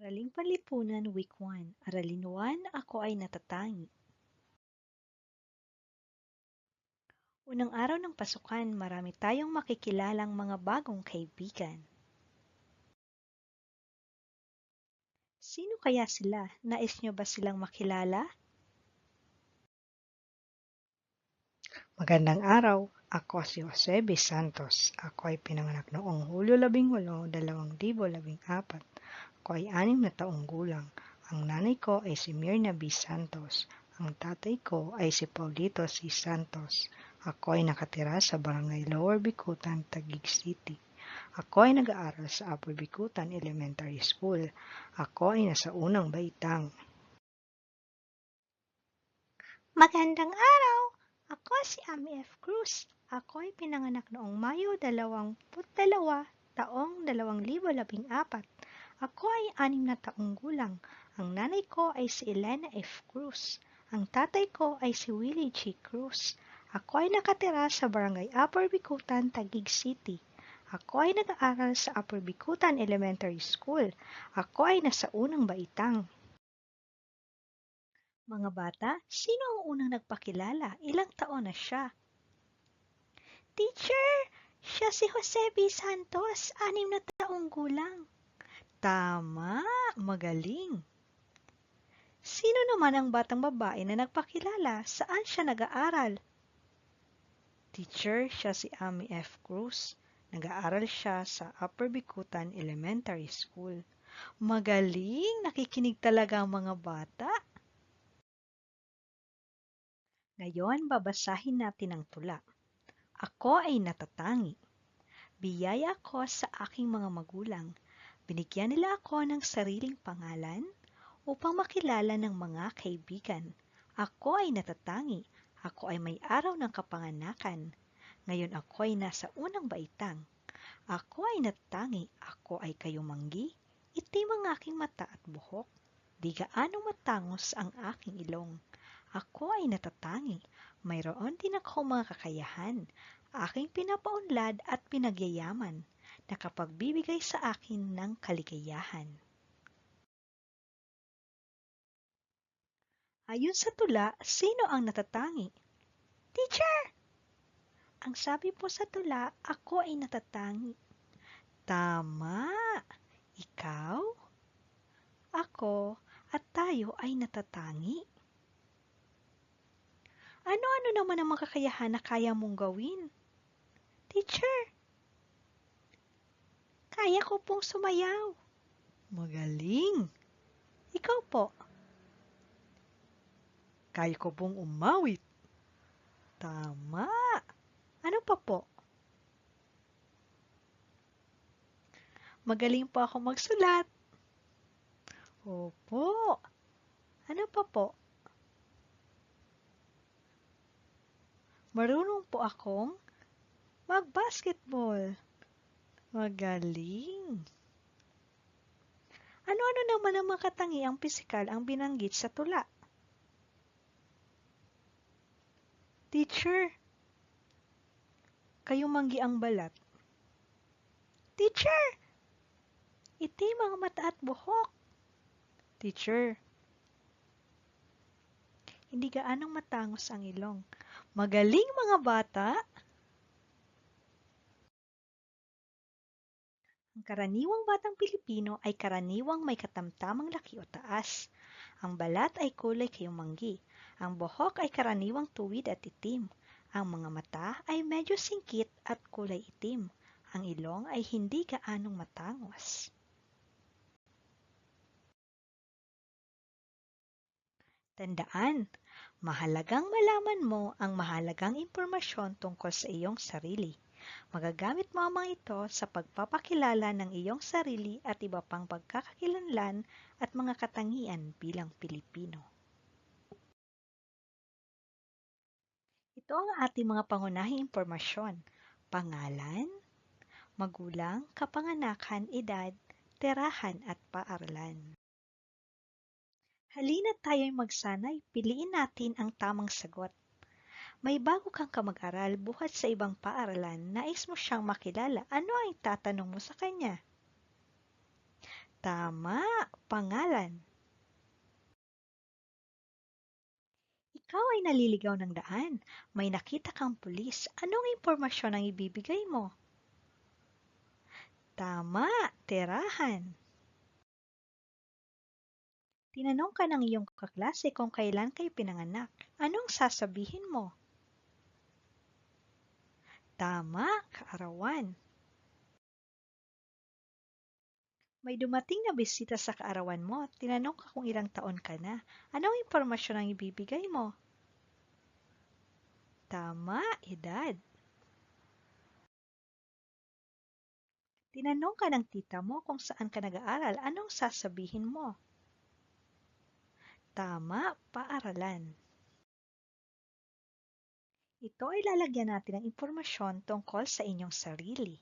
Araling Panlipunan Week 1, Aralin 1, Ako ay natatangi. Unang araw ng pasukan, marami tayong makikilalang mga bagong kaibigan. Sino kaya sila? Nais nyo ba silang makilala? Magandang araw, ako si Jose B. Santos. Ako ay pinanganak noong Hulyo 18, 2014. Ako ay 6 na taong gulang. Ang nanay ko ay si Mirna B. Santos. Ang tatay ko ay si Paulito C. Santos. Ako ay nakatira sa Barangay Lower Bicutan, Taguig City. Ako ay nag-aaral sa Upper Bicutan Elementary School. Ako ay nasa unang baitang. Magandang araw! Ako si Ami F. Cruz. Ako ay pinanganak noong Mayo 22, taong 2014. Ako ay 6 na taong gulang. Ang nanay ko ay si Elena F. Cruz. Ang tatay ko ay si Willie G. Cruz. Ako ay nakatira sa Barangay Upper Bicutan, Taguig City. Ako ay nag-aaral sa Upper Bicutan Elementary School. Ako ay nasa unang baitang. Mga bata, sino ang unang nagpakilala? Ilang taon na siya? Teacher, siya si Jose B. Santos, 6 na taong gulang. Tama, magaling. Sino naman ang batang babae na nagpakilala? Saan siya nag-aaral? Teacher, siya si Ami F. Cruz. Nag-aaral siya sa Upper Bicutan Elementary School. Magaling, nakikinig talaga ang mga bata. Ngayon, babasahin natin ang tula. Ako ay natatangi. Biyaya ko sa aking mga magulang. Binigyan nila ako ng sariling pangalan upang makilala ng mga kaibigan. Ako ay natatangi. Ako ay may araw ng kapanganakan. Ngayon ako ay nasa unang baitang. Ako ay natatangi. Ako ay kayumanggi. Itim ang aking mata at buhok. Di gaano matangos ang aking ilong. Ako ay natatangi. Mayroon din ako mga kakayahan. Aking pinapaunlad at pinagyayaman. Nakapagbibigay sa akin ng kaligayahan. Ayon sa tula, sino ang natatangi? Teacher! Ang sabi po sa tula, ako ay natatangi. Tama! Ikaw, ako, at tayo ay natatangi. Ano-ano naman ang mga kakayahan na kaya mong gawin? Teacher, kaya ko pong sumayaw. Magaling! Ikaw po? Kaya ko pong umawit. Tama! Ano pa po? Magaling po ako magsulat. Opo. Ano pa po? Marunong po akong mag-basketball. Magaling. Ano-ano naman ang mga katangiang pisikal ang binanggit sa tula? Teacher, kayumanggi ang balat. Teacher, itim ang mata at buhok. Teacher, hindi gaanong matangos ang ilong. Magaling mga bata! Ang karaniwang batang Pilipino ay karaniwang may katamtamang laki o taas. Ang balat ay kulay kayumanggi. Ang buhok ay karaniwang tuwid at itim. Ang mga mata ay medyo singkit at kulay itim. Ang ilong ay hindi gaanong matangos. Tandaan, mahalagang malaman mo ang mahalagang impormasyon tungkol sa iyong sarili. Magagamit mo ang mga ito sa pagpapakilala ng iyong sarili at iba pang pagkakakilanlan at mga katangian bilang Pilipino. Ito ang ating mga pangunahing impormasyon: pangalan, magulang, kapanganakan, edad, tirahan at paaralan. Halina't tayo'y magsanay, piliin natin ang tamang sagot. May bago kang kamag-aral buhat sa ibang paaralan, nais mo siyang makilala, ano ang itatanong mo sa kanya? Tama, pangalan. Ikaw ay naliligaw ng daan. May nakita kang pulis. Anong impormasyon ang ibibigay mo? Tama, tirahan. Tinanong ka ng iyong kaklase kung kailan kayo pinanganak. Anong sasabihin mo? Tama, kaarawan. May dumating na bisita sa kaarawan mo. Tinanong ka kung ilang taon ka na. Anong impormasyon ang ibibigay mo? Tama, edad. Tinanong ka ng tita mo kung saan ka nag-aaral. Anong sasabihin mo? Tama, paaralan. Ito ay lalagyan natin ng impormasyon tungkol sa inyong sarili.